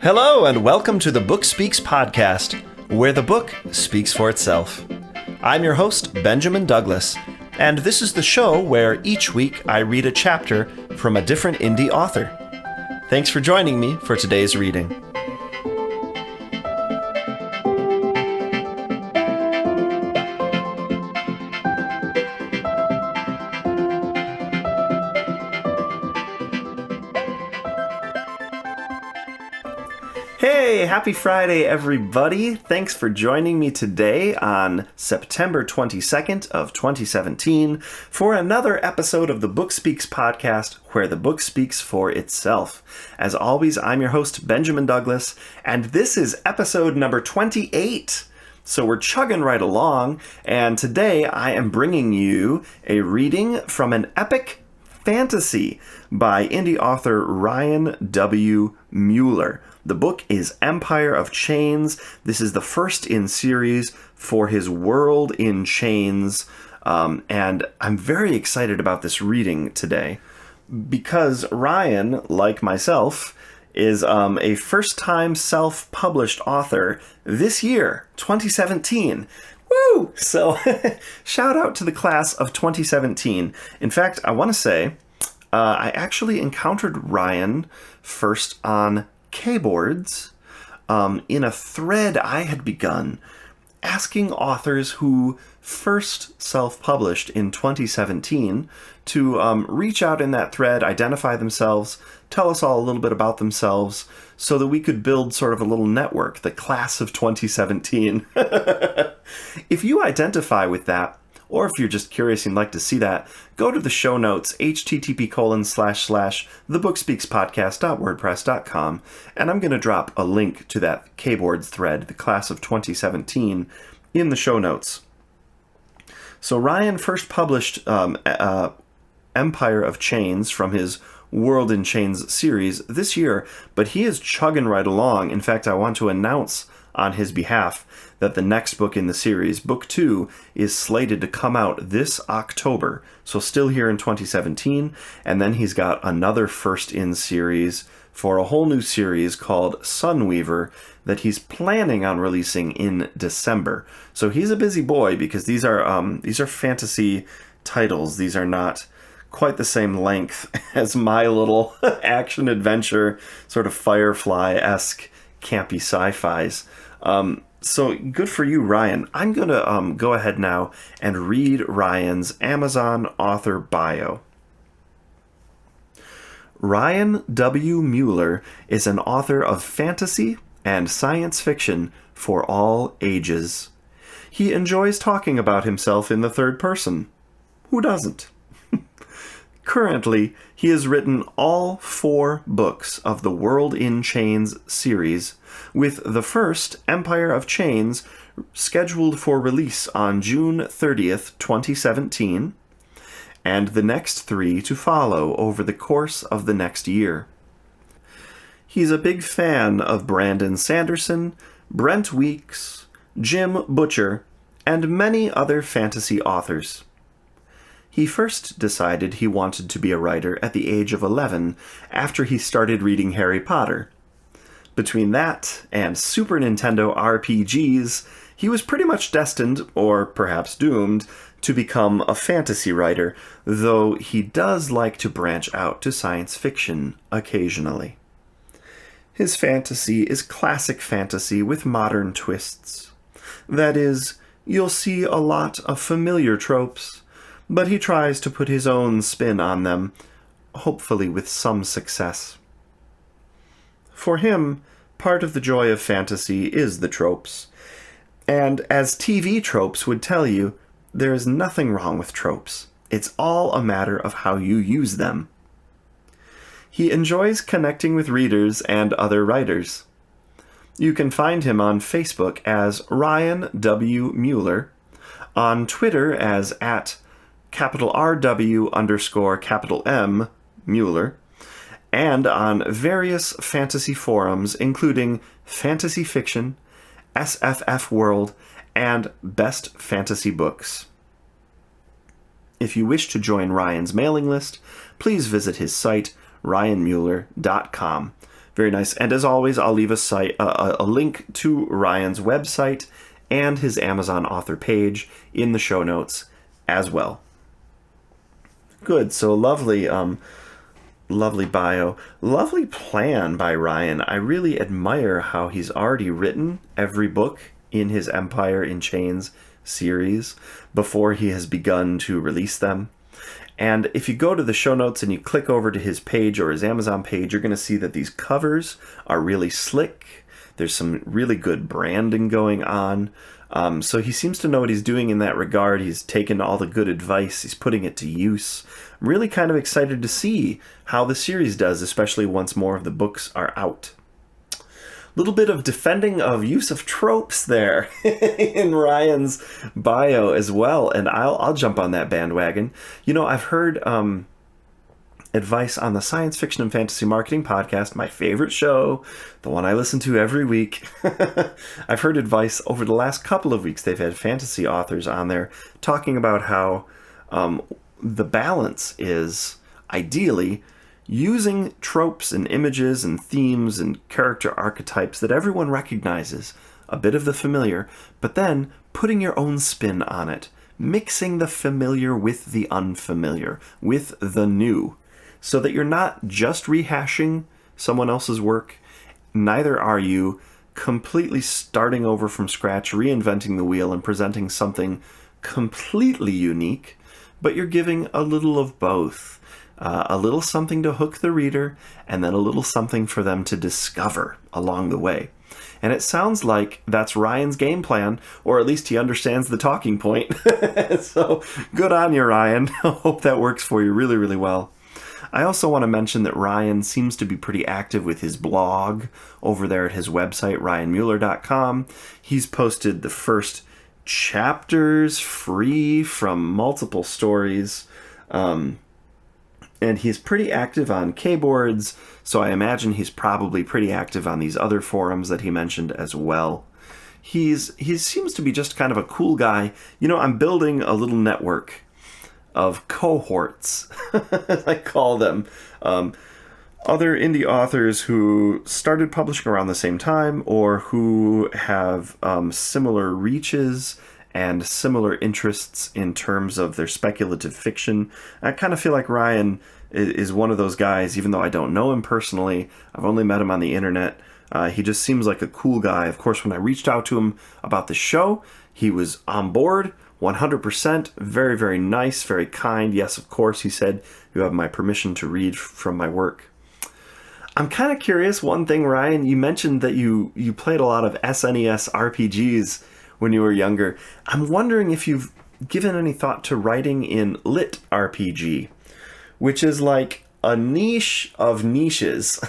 Hello, and welcome to the Book Speaks podcast, where the book speaks for itself. I'm your host, Benjamin Douglas, and this is the show where each week I read a chapter from a different indie author. Thanks for joining me for today's reading. Hey, happy Friday, everybody. Thanks for joining me today on September 22nd of 2017 for another episode of the Book Speaks podcast, where the book speaks for itself. As always, I'm your host, Benjamin Douglas, and this is episode number 28. So we're chugging right along, and today I am bringing you a reading from an epic fantasy by indie author Ryan W. Mueller. The book is Empire of Chains. This is the first in series for his World in Chains, and I'm very excited about this reading today because Ryan, like myself, is a first-time self-published author this year, 2017. Woo! So shout out to the class of 2017. In fact, I want to say I actually encountered Ryan first on Kboards in a thread I had begun asking authors who first self-published in 2017 to reach out in that thread, identify themselves, tell us all a little bit about themselves so that we could build sort of a little network, the class of 2017. If you identify with that, or if you're just curious and like to see that, go to the show notes, http://thebookspeakspodcast.wordpress.com, and I'm going to drop a link to that Kboards thread, the class of 2017, in the show notes. So Ryan first published Empire of Chains from his World in Chains series this year, but he is chugging right along. In fact, I want to announce on his behalf that the next book in the series, Book 2, is slated to come out this October, so still here in 2017, and then he's got another first-in-series for a whole new series called Sunweaver that he's planning on releasing in December. So he's a busy boy because these are fantasy titles. These are not quite the same length as my little action-adventure, sort of Firefly-esque campy sci-fis. So good for you, Ryan. I'm going to go ahead now and read Ryan's Amazon author bio. Ryan W. Mueller is an author of fantasy and science fiction for all ages. He enjoys talking about himself in the third person. Who doesn't? Currently, he has written all 4 books of the World in Chains series, with the first, Empire of Chains, scheduled for release on June 30th, 2017, and the next 3 to follow over the course of the next year. He's a big fan of Brandon Sanderson, Brent Weeks, Jim Butcher, and many other fantasy authors. He first decided he wanted to be a writer at the age of 11 after he started reading Harry Potter. Between that and Super Nintendo RPGs, he was pretty much destined, or perhaps doomed, to become a fantasy writer, though he does like to branch out to science fiction occasionally. His fantasy is classic fantasy with modern twists. That is, you'll see a lot of familiar tropes, but he tries to put his own spin on them, hopefully with some success. For him, part of the joy of fantasy is the tropes, and as TV tropes would tell you, there is nothing wrong with tropes. It's all a matter of how you use them. He enjoys connecting with readers and other writers. You can find him on Facebook as Ryan W. Mueller, on Twitter as @RW_M Mueller, and on various fantasy forums including Fantasy Fiction, SFF World, and Best Fantasy Books. If you wish to join Ryan's mailing list, please visit his site, ryanmueller.com. Very nice. And as always, I'll leave a link to Ryan's website and his Amazon author page in the show notes as well. Good. So lovely, lovely bio. Lovely plan by Ryan. I really admire how he's already written every book in his Empire in Chains series before he has begun to release them. And if you go to the show notes and you click over to his page or his Amazon page, you're going to see that these covers are really slick. There's some really good branding going on. So he seems to know what he's doing in that regard. He's taken all the good advice. He's putting it to use. I'm really kind of excited to see how the series does, especially once more of the books are out. Little bit of defending of use of tropes there in Ryan's bio as well, and I'll jump on that bandwagon. You know, I've heard advice on the Science Fiction and Fantasy Marketing Podcast, my favorite show, the one I listen to every week. I've heard advice over the last couple of weeks. They've had fantasy authors on there talking about how the balance is ideally using tropes and images and themes and character archetypes that everyone recognizes, a bit of the familiar, but then putting your own spin on it, mixing the familiar with the unfamiliar, with the new, so that you're not just rehashing someone else's work, neither are you completely starting over from scratch, reinventing the wheel and presenting something completely unique, but you're giving a little of both. A little something to hook the reader, and then a little something for them to discover along the way. And it sounds like that's Ryan's game plan, or at least he understands the talking point. So good on you, Ryan. I hope that works for you really, really well. I also want to mention that Ryan seems to be pretty active with his blog over there at his website, ryanmueller.com. He's posted the first chapters free from multiple stories. And he's pretty active on K-boards, so I imagine he's probably pretty active on these other forums that he mentioned as well. He seems to be just kind of a cool guy. You know, I'm building a little network of cohorts, as I call them. Other indie authors who started publishing around the same time or who have similar reaches and similar interests in terms of their speculative fiction. I kind of feel like Ryan is one of those guys, even though I don't know him personally. I've only met him on the internet. He just seems like a cool guy. Of course, when I reached out to him about the show, he was on board 100%. Very, very nice, very kind. Yes, of course, he said, you have my permission to read from my work. I'm kind of curious, one thing, Ryan, you mentioned that you played a lot of SNES RPGs when you were younger. I'm wondering if you've given any thought to writing in lit RPG, which is like a niche of niches.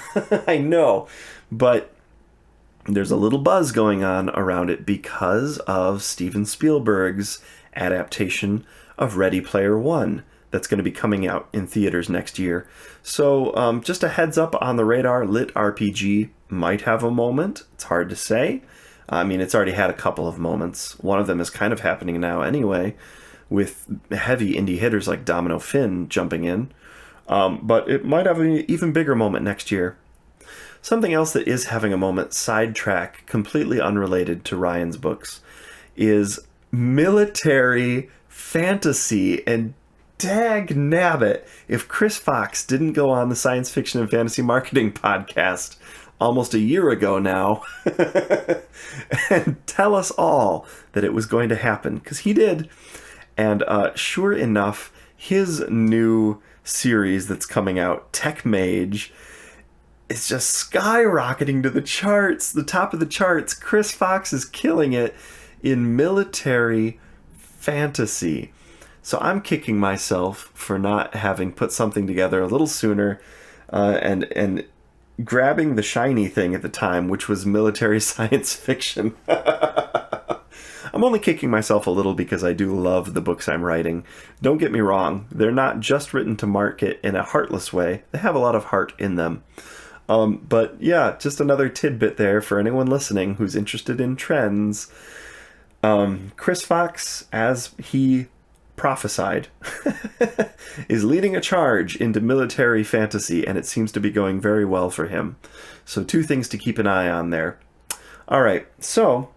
I know, but there's a little buzz going on around it because of Steven Spielberg's adaptation of Ready Player One that's going to be coming out in theaters next year. So just a heads up on the radar, lit RPG might have a moment. It's hard to say. I mean, it's already had a couple of moments. One of them is kind of happening now anyway, with heavy indie hitters like Domino Finn jumping in. But it might have an even bigger moment next year. Something else that is having a moment, sidetrack, completely unrelated to Ryan's books, is military fantasy. And dag nabbit, if Chris Fox didn't go on the Science Fiction and Fantasy Marketing Podcast almost a year ago now and tell us all that it was going to happen, because he did. And sure enough, his new series that's coming out, Tech Mage, is just skyrocketing to the charts, the top of the charts. Chris Fox is killing it in military fantasy. So I'm kicking myself for not having put something together a little sooner and grabbing the shiny thing at the time, which was military science fiction. I'm only kicking myself a little because I do love the books I'm writing. Don't get me wrong, they're not just written to market in a heartless way. They have a lot of heart in them. But yeah, just another tidbit there for anyone listening who's interested in trends. Chris Fox, as he prophesied, is leading a charge into military fantasy, and it seems to be going very well for him. So 2 things to keep an eye on there. All right, so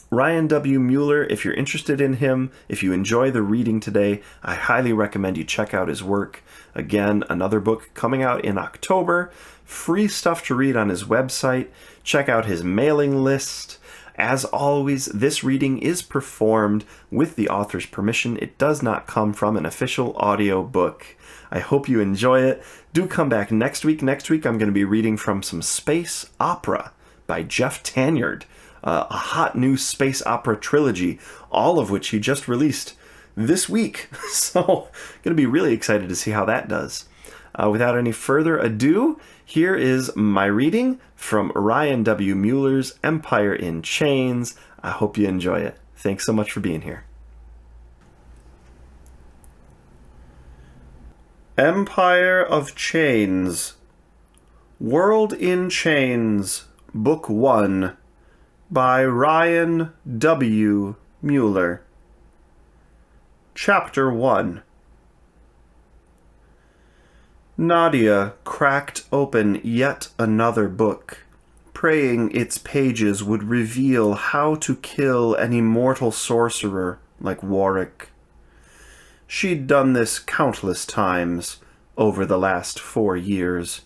Ryan W. Mueller, if you're interested in him, if you enjoy the reading today, I highly recommend you check out his work. Again, another book coming out in October. Free stuff to read on his website. Check out his mailing list. As always, this reading is performed with the author's permission. It does not come from an official audio book. I hope you enjoy it. Do come back next week. Next week, I'm going to be reading from some space opera by Jeff Tanyard, a hot new space opera trilogy, all of which he just released this week. So, going to be really excited to see how that does. Without any further ado, here is my reading from Ryan W. Mueller's Empire in Chains. I hope you enjoy it. Thanks so much for being here. Empire of Chains. World in Chains, Book 1, by Ryan W. Mueller. Chapter 1. Nadia cracked open yet another book, praying its pages would reveal how to kill an immortal sorcerer like Warwick. She'd done this countless times over the last 4 years.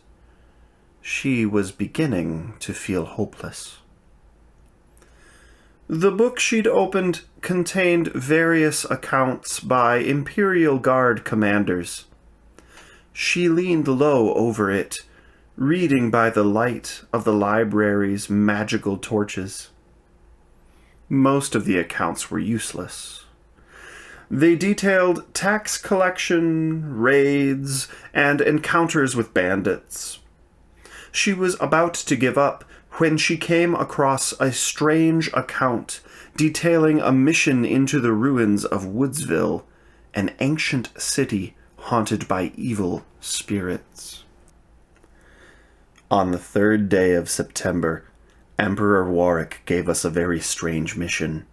She was beginning to feel hopeless. The book she'd opened contained various accounts by Imperial Guard commanders. She leaned low over it, reading by the light of the library's magical torches. Most of the accounts were useless. They detailed tax collection, raids, and encounters with bandits. She was about to give up when she came across a strange account detailing a mission into the ruins of Woodsville, an ancient city haunted by evil spirits. On the 3rd day of September, Emperor Warwick gave us a very strange mission.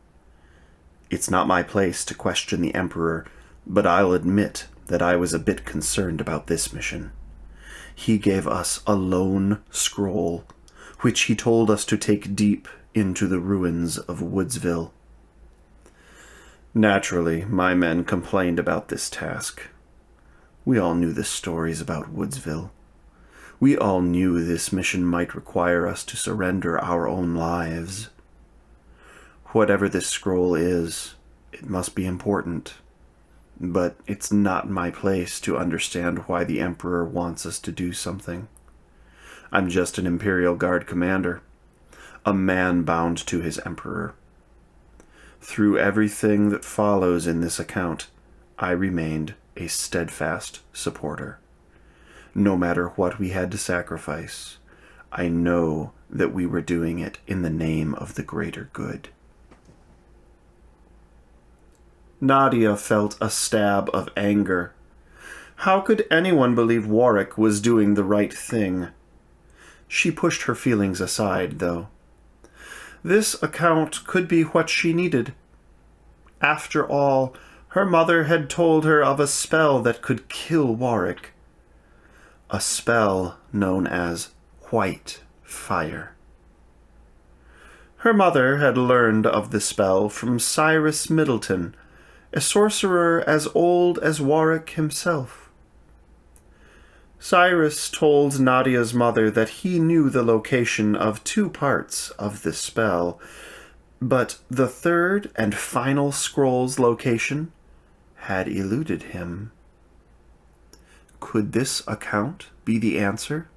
It's not my place to question the Emperor, but I'll admit that I was a bit concerned about this mission. He gave us a lone scroll, which he told us to take deep into the ruins of Woodsville. Naturally, my men complained about this task. We all knew the stories about Woodsville. We all knew this mission might require us to surrender our own lives. Whatever this scroll is, it must be important. But it's not my place to understand why the Emperor wants us to do something. I'm just an Imperial Guard commander, a man bound to his Emperor. Through everything that follows in this account, I remained a steadfast supporter. No matter what we had to sacrifice, I know that we were doing it in the name of the greater good. Nadia felt a stab of anger. How could anyone believe Warwick was doing the right thing? She pushed her feelings aside, though. This account could be what she needed. After all, her mother had told her of a spell that could kill Warwick. A spell known as White Fire. Her mother had learned of the spell from Cyrus Middleton, a sorcerer as old as Warwick himself. Cyrus told Nadia's mother that he knew the location of 2 parts of the spell, but the 3rd and final scroll's location had eluded him. Could this account be the answer?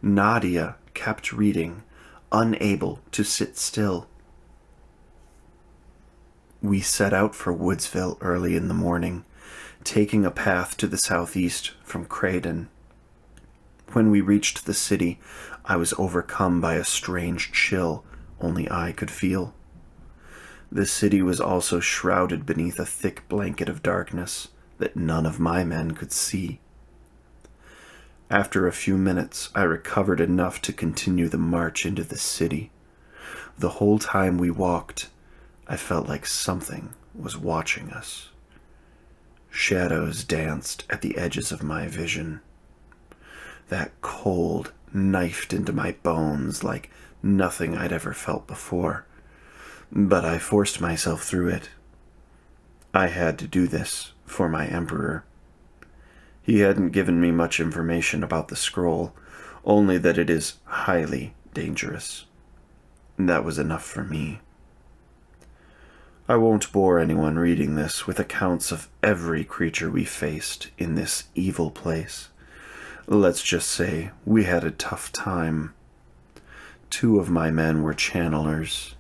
Nadia kept reading, unable to sit still. We set out for Woodsville early in the morning, taking a path to the southeast from Craydon. When we reached the city, I was overcome by a strange chill only I could feel. The city was also shrouded beneath a thick blanket of darkness that none of my men could see. After a few minutes, I recovered enough to continue the march into the city. The whole time we walked, I felt like something was watching us. Shadows danced at the edges of my vision. That cold knifed into my bones like nothing I'd ever felt before. But I forced myself through it. I had to do this for my emperor. He hadn't given me much information about the scroll, only that it is highly dangerous. That was enough for me. I won't bore anyone reading this with accounts of every creature we faced in this evil place. Let's just say we had a tough time. 2 of my men were channelers.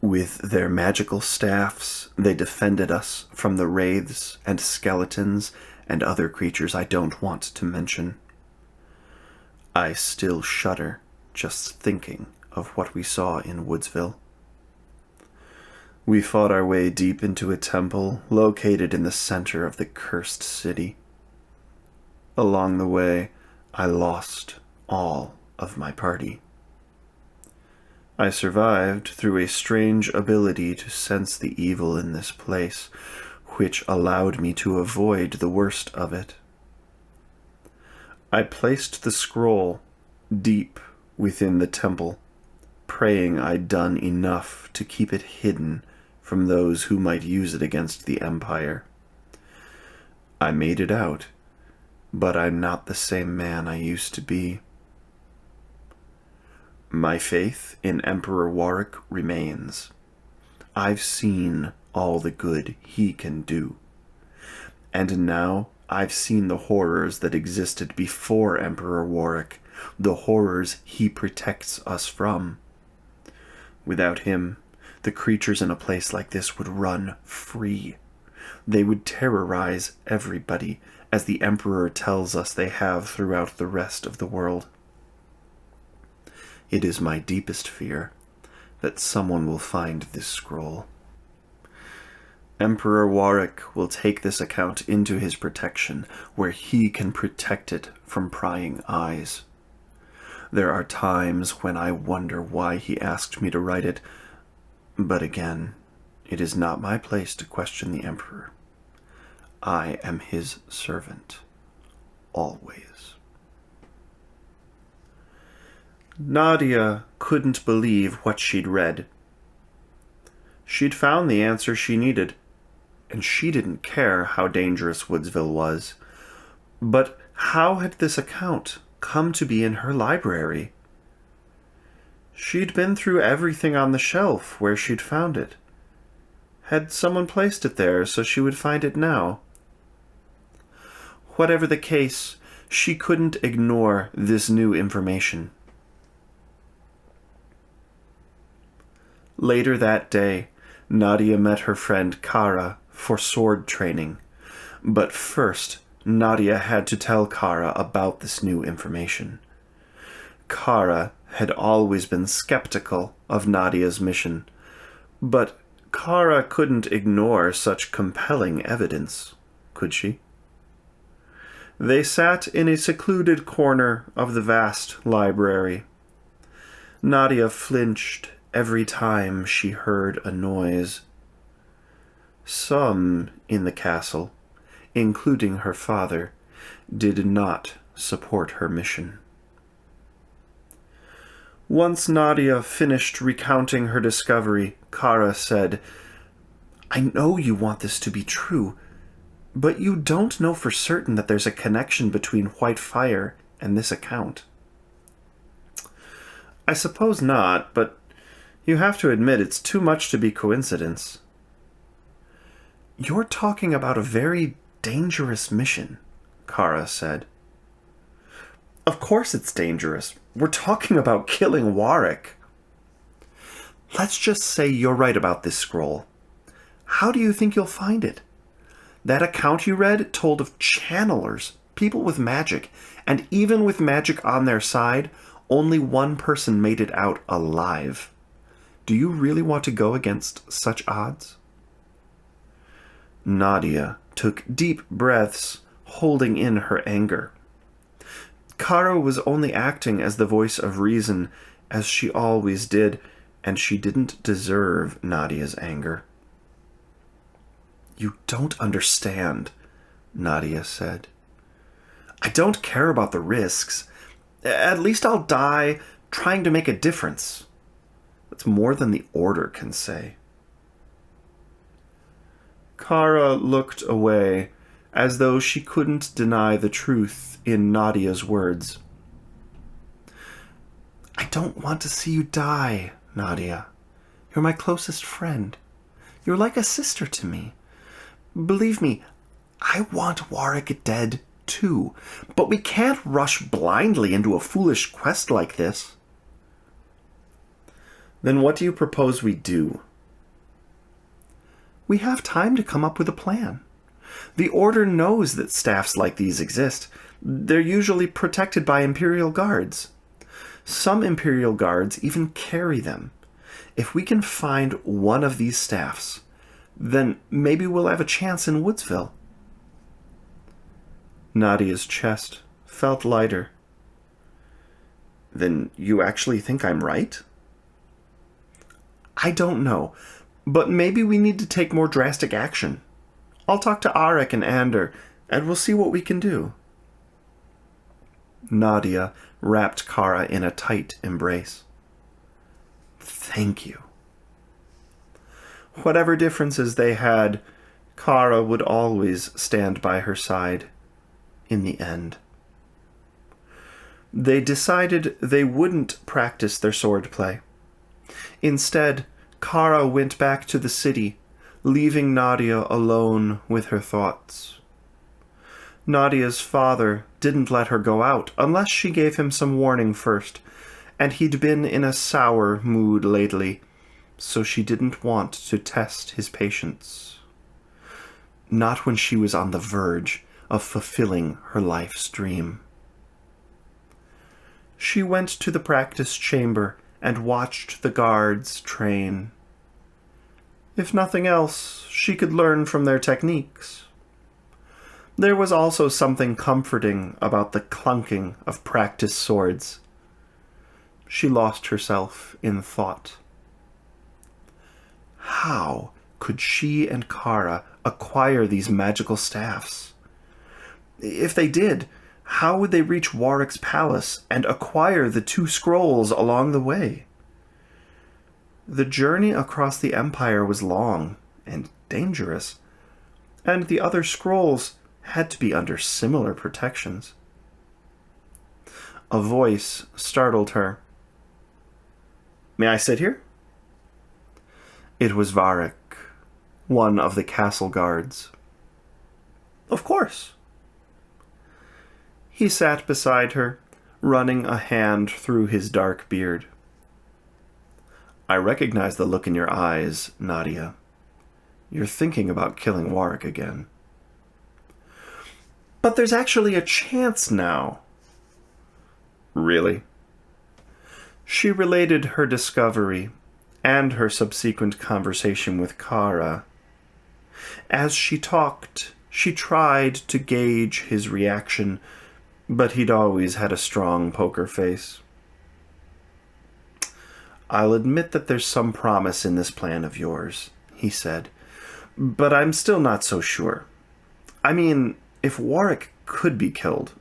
With their magical staffs, they defended us from the wraiths and skeletons and other creatures I don't want to mention. I still shudder just thinking of what we saw in Woodsville. We fought our way deep into a temple located in the center of the cursed city. Along the way, I lost all of my party. I survived through a strange ability to sense the evil in this place, which allowed me to avoid the worst of it. I placed the scroll deep within the temple, praying I'd done enough to keep it hidden from those who might use it against the Empire. I made it out, but I'm not the same man I used to be. My faith in Emperor Warwick remains. I've seen all the good he can do. And now I've seen the horrors that existed before Emperor Warwick, the horrors he protects us from. Without him, the creatures in a place like this would run free. They would terrorize everybody, as the Emperor tells us they have throughout the rest of the world. It is my deepest fear that someone will find this scroll. Emperor Warwick will take this account into his protection, where he can protect it from prying eyes. There are times when I wonder why he asked me to write it, but again, it is not my place to question the Emperor. I am his servant, always. Nadia couldn't believe what she'd read. She'd found the answer she needed, and she didn't care how dangerous Woodsville was. But how had this account come to be in her library? She'd been through everything on the shelf where she'd found it. Had someone placed it there so she would find it now? Whatever the case, she couldn't ignore this new information. Later that day, Nadia met her friend Kara for sword training. But first, Nadia had to tell Kara about this new information. Kara had always been skeptical of Nadia's mission, but Kara couldn't ignore such compelling evidence, could she? They sat in a secluded corner of the vast library. Nadia flinched every time she heard a noise. Some in the castle, including her father, did not support her mission. Once Nadia finished recounting her discovery, Kara said, "I know you want this to be true, but you don't know for certain that there's a connection between White Fire and this account." "I suppose not, but you have to admit it's too much to be coincidence." "You're talking about a very dangerous mission," Kara said. "Of course it's dangerous. We're talking about killing Warwick." "Let's just say you're right about this scroll. How do you think you'll find it? That account you read told of channelers, people with magic, and even with magic on their side, only one person made it out alive. Do you really want to go against such odds?" Nadia took deep breaths, holding in her anger. Kara was only acting as the voice of reason, as she always did, and she didn't deserve Nadia's anger. You don't understand, Nadia said. I don't care about the risks. At least I'll die trying to make a difference. That's more than the Order can say. Kara looked away, as though she couldn't deny the truth in Nadia's words. I don't want to see you die, Nadia. You're my closest friend. You're like a sister to me. Believe me, I want Warwick dead, too. But we can't rush blindly into a foolish quest like this. Then what do you propose we do? We have time to come up with a plan. The Order knows that staffs like these exist. They're usually protected by Imperial guards. Some Imperial guards even carry them. If we can find one of these staffs, then maybe we'll have a chance in Woodsville. Nadia's chest felt lighter. Then you actually think I'm right? I don't know, but maybe we need to take more drastic action. I'll talk to Arik and Ander, and we'll see what we can do. Nadia wrapped Kara in a tight embrace. Thank you. Whatever differences they had, Kara would always stand by her side in the end. They decided they wouldn't practice their swordplay. Instead, Kara went back to the city, leaving Nadia alone with her thoughts. Nadia's father didn't let her go out unless she gave him some warning first, and he'd been in a sour mood lately, so she didn't want to test his patience. Not when she was on the verge of fulfilling her life's dream. She went to the practice chamber and watched the guards train. If nothing else, she could learn from their techniques. There was also something comforting about the clunking of practice swords. She lost herself in thought. How could she and Kara acquire these magical staffs? If they did, how would they reach Warwick's palace and acquire the 2 scrolls along the way? The journey across the Empire was long and dangerous, and the other scrolls had to be under similar protections. A voice startled her. May I sit here? It was Varric, one of the castle guards. Of course. He sat beside her, running a hand through his dark beard. I recognize the look in your eyes, Nadia. You're thinking about killing Warwick again. But there's actually a chance now. Really? She related her discovery and her subsequent conversation with Kara. As she talked, she tried to gauge his reaction, but he'd always had a strong poker face. I'll admit that there's some promise in this plan of yours, he said, but I'm still not so sure. I mean, if Warwick could be killed,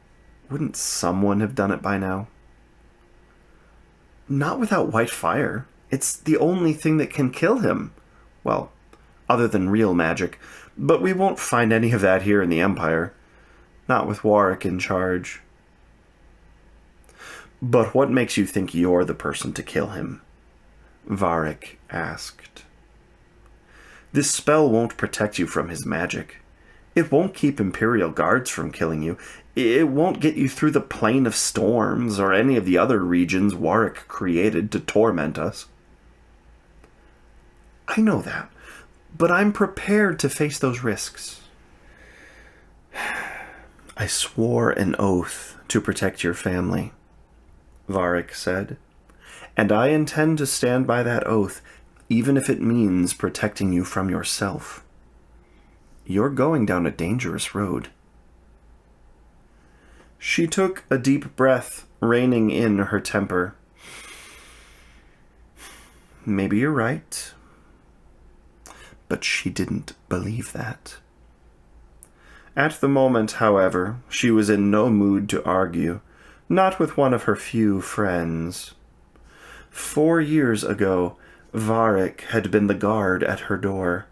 wouldn't someone have done it by now? Not without white fire. It's the only thing that can kill him. Well, other than real magic, but we won't find any of that here in the Empire. Not with Warwick in charge. But what makes you think you're the person to kill him? Varric asked. This spell won't protect you from his magic. It won't keep Imperial guards from killing you. It won't get you through the Plane of Storms or any of the other regions Warwick created to torment us. I know that, but I'm prepared to face those risks. I swore an oath to protect your family, Varric said, and I intend to stand by that oath, even if it means protecting you from yourself. You're going down a dangerous road. She took a deep breath, reining in her temper. Maybe you're right. but she didn't believe that. At the moment, however, she was in no mood to argue, not with one of her few friends. 4 years ago, Varric had been the guard at her door.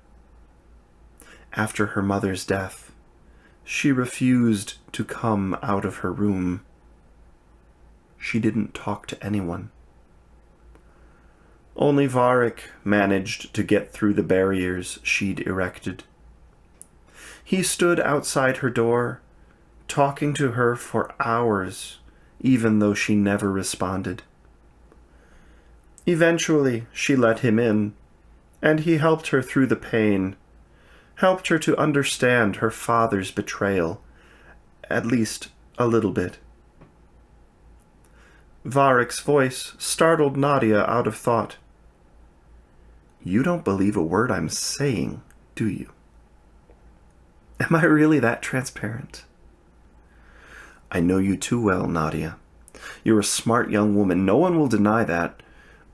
After her mother's death, she refused to come out of her room. She didn't talk to anyone. Only Varric managed to get through the barriers she'd erected. He stood outside her door, talking to her for hours, even though she never responded. Eventually, she let him in, and he helped her through the pain, helped her to understand her father's betrayal, at least a little bit. Varric's voice startled Nadia out of thought. "You don't believe a word I'm saying, do you? Am I really that transparent?" "I know you too well, Nadia. You're a smart young woman, no one will deny that,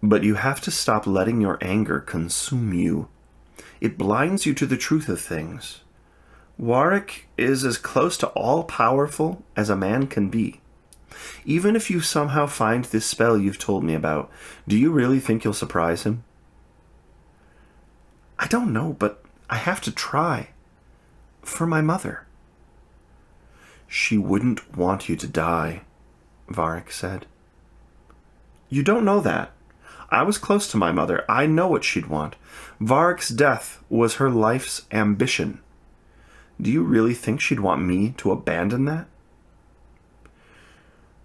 but you have to stop letting your anger consume you. It blinds you to the truth of things. Warwick is as close to all-powerful as a man can be. Even if you somehow find this spell you've told me about, do you really think you'll surprise him?" "I don't know, but I have to try. For my mother." "She wouldn't want you to die," Varric said. "You don't know that. I was close to my mother. I know what she'd want. Varric's death was her life's ambition. Do you really think she'd want me to abandon that?"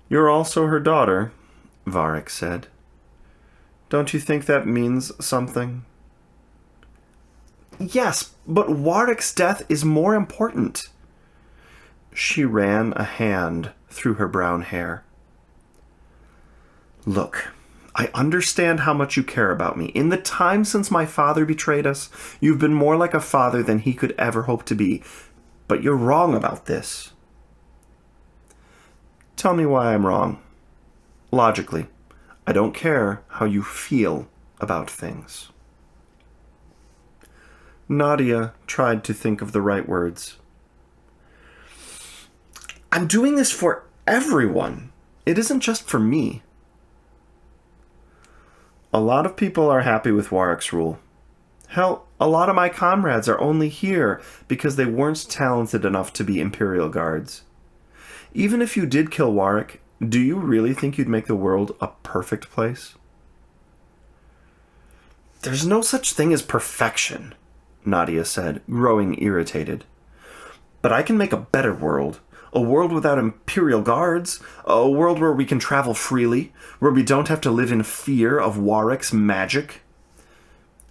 "You're also her daughter," Varric said. "Don't you think that means something?" "Yes, but Warwick's death is more important." She ran a hand through her brown hair. "Look, I understand how much you care about me. In the time since my father betrayed us, you've been more like a father than he could ever hope to be. But you're wrong about this." "Tell me why I'm wrong." "Logically, I don't care how you feel about things." Nadia tried to think of the right words. "I'm doing this for everyone. It isn't just for me." "A lot of people are happy with Warwick's rule. Hell, a lot of my comrades are only here because they weren't talented enough to be Imperial Guards. Even if you did kill Warwick, do you really think you'd make the world a perfect place?" "There's no such thing as perfection," Nadia said, growing irritated. "But I can make a better world. A world without Imperial Guards. A world where we can travel freely. Where we don't have to live in fear of Warwick's magic.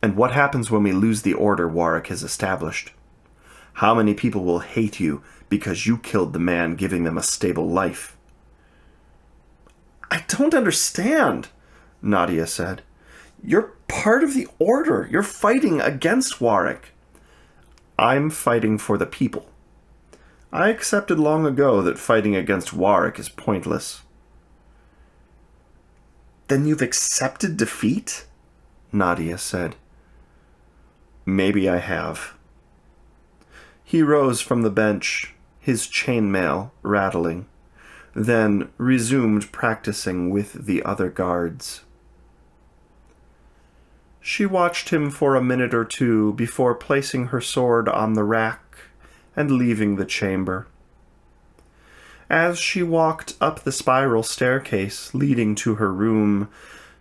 And what happens when we lose the order Warwick has established? How many people will hate you because you killed the man giving them a stable life?" "I don't understand," Nadia said. "You're part of the Order. You're fighting against Warwick." "I'm fighting for the people. I accepted long ago that fighting against Warwick is pointless." "Then you've accepted defeat?" Nadia said. "Maybe I have." He rose from the bench, his chainmail rattling, then resumed practicing with the other guards. She watched him for a minute or two before placing her sword on the rack and leaving the chamber. As she walked up the spiral staircase leading to her room,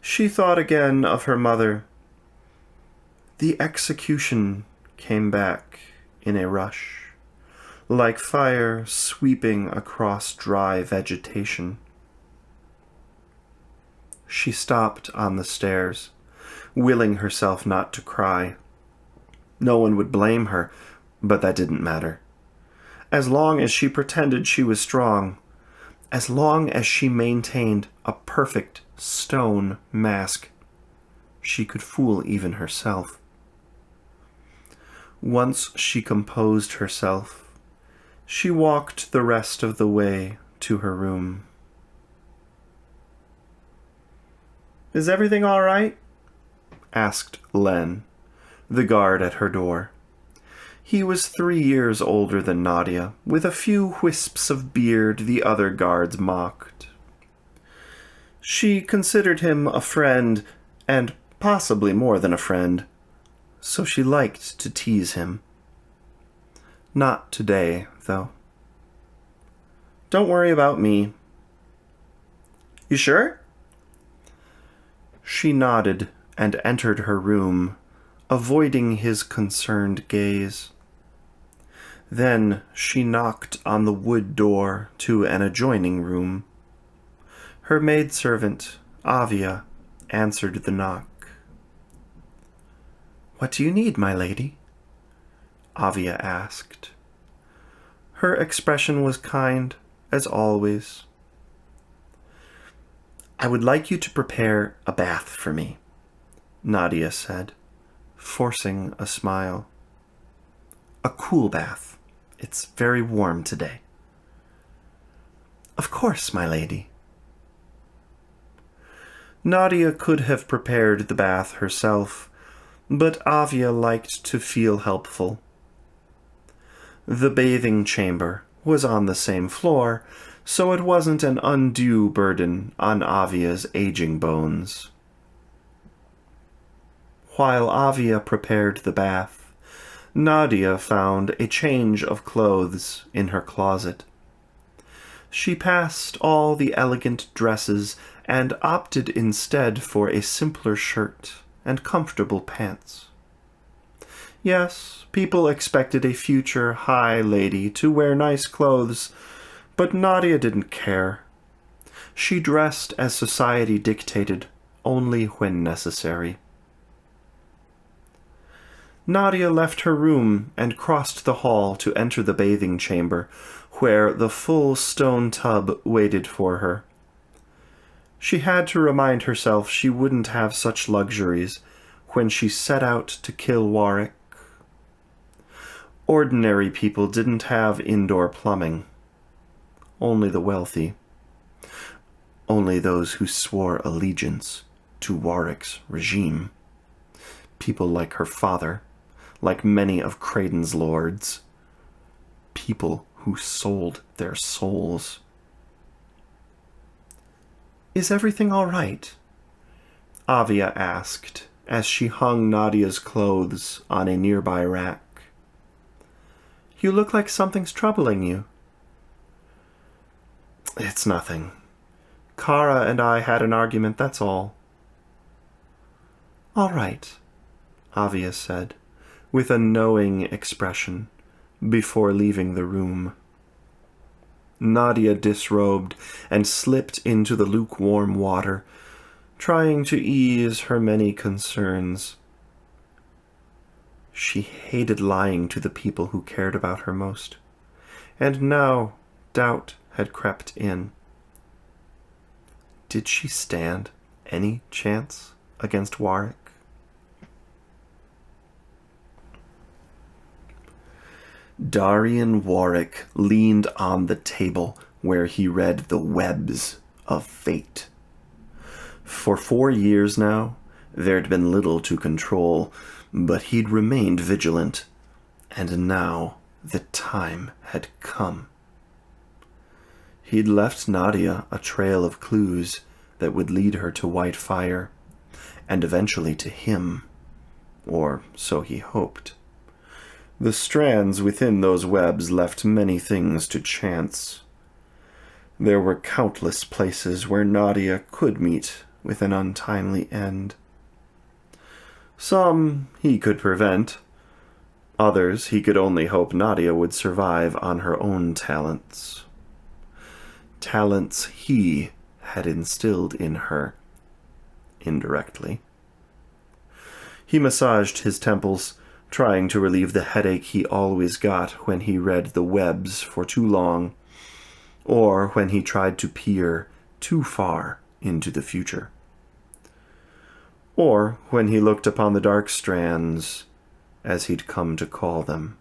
she thought again of her mother. The execution came back in a rush, like fire sweeping across dry vegetation. She stopped on the stairs, willing herself not to cry. No one would blame her, but that didn't matter. As long as she pretended she was strong, as long as she maintained a perfect stone mask, she could fool even herself. Once she composed herself, she walked the rest of the way to her room. "Is everything all right?" asked Len, the guard at her door. He was 3 years older than Nadia, with a few wisps of beard the other guards mocked. She considered him a friend, and possibly more than a friend, so she liked to tease him. Not today, though. "Don't worry about me." "You sure?" She nodded and entered her room, avoiding his concerned gaze. Then she knocked on the wood door to an adjoining room. Her maidservant, Avia, answered the knock. "What do you need, my lady?" Avia asked. Her expression was kind, as always. "I would like you to prepare a bath for me," Nadia said, forcing a smile. "A cool bath. It's very warm today." "Of course, my lady." Nadia could have prepared the bath herself, but Avia liked to feel helpful. The bathing chamber was on the same floor, so it wasn't an undue burden on Avia's aging bones. While Avia prepared the bath, Nadia found a change of clothes in her closet. She passed all the elegant dresses and opted instead for a simpler shirt and comfortable pants. Yes, people expected a future high lady to wear nice clothes, but Nadia didn't care. She dressed as society dictated, only when necessary. Nadia left her room and crossed the hall to enter the bathing chamber, where the full stone tub waited for her. She had to remind herself she wouldn't have such luxuries when she set out to kill Warwick. Ordinary people didn't have indoor plumbing. Only the wealthy. Only those who swore allegiance to Warwick's regime. People like her father, like many of Creighton's lords. People who sold their souls. "Is everything all right?" Avia asked as she hung Nadia's clothes on a nearby rack. "You look like something's troubling you." "It's nothing. Kara and I had an argument, that's all." "All right," Avia said, with a knowing expression, before leaving the room. Nadia disrobed and slipped into the lukewarm water, trying to ease her many concerns. She hated lying to the people who cared about her most, and now doubt had crept in. Did she stand any chance against Warwick? Darian Warwick leaned on the table where he read the webs of fate. For 4 years now, there'd been little to control, but he'd remained vigilant, and now the time had come. He'd left Nadia a trail of clues that would lead her to White Fire, and eventually to him, or so he hoped. The strands within those webs left many things to chance. There were countless places where Nadia could meet with an untimely end. Some he could prevent. Others he could only hope Nadia would survive on her own talents. Talents he had instilled in her, indirectly. He massaged his temples, trying to relieve the headache he always got when he read the webs for too long, or when he tried to peer too far into the future. Or when he looked upon the dark strands, as he'd come to call them.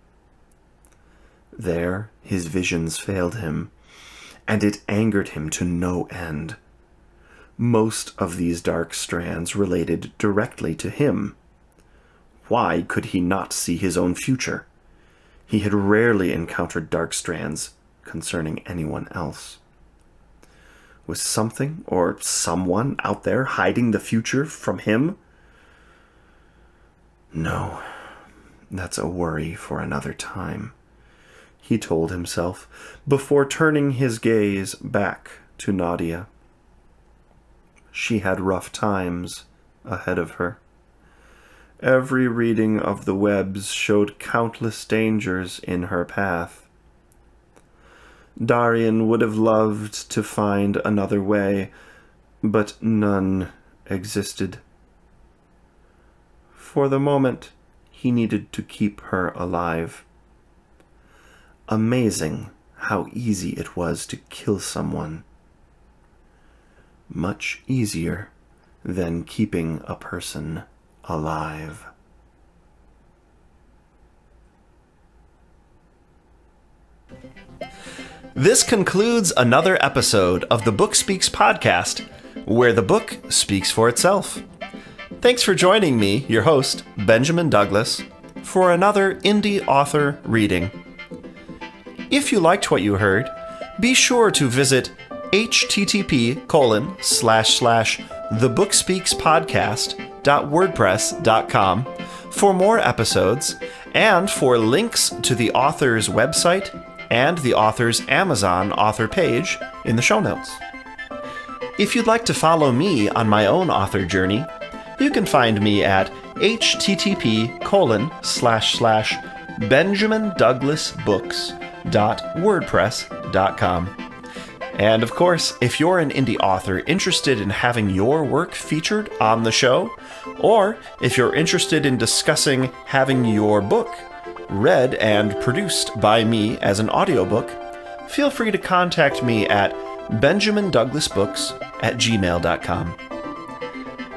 There his visions failed him, and it angered him to no end. Most of these dark strands related directly to him. why could he not see his own future? He had rarely encountered dark strands concerning anyone else. Was something or someone out there hiding the future from him? No, that's a worry for another time, he told himself, before turning his gaze back to Nadia. She had rough times ahead of her. Every reading of the webs showed countless dangers in her path. Darian would have loved to find another way, but none existed. For the moment, he needed to keep her alive. Amazing how easy it was to kill someone. Much easier than keeping a person alive. This concludes another episode of the Book Speaks podcast, where the book speaks for itself. Thanks for joining me, your host, Benjamin Douglas, for another indie author reading. If you liked what you heard, be sure to visit http://thebookspeakspodcast.wordpress.com for more episodes and for links to the author's website and the author's Amazon author page in the show notes. If you'd like to follow me on my own author journey, you can find me at http://benjamindouglasbooks.wordpress.com. And of course, if you're an indie author interested in having your work featured on the show, or if you're interested in discussing having your book read and produced by me as an audiobook, feel free to contact me at benjamindouglasbooks@gmail.com.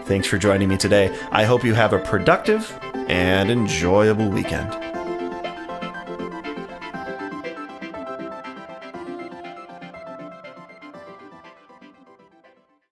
Thanks for joining me today. I hope you have a productive and enjoyable weekend.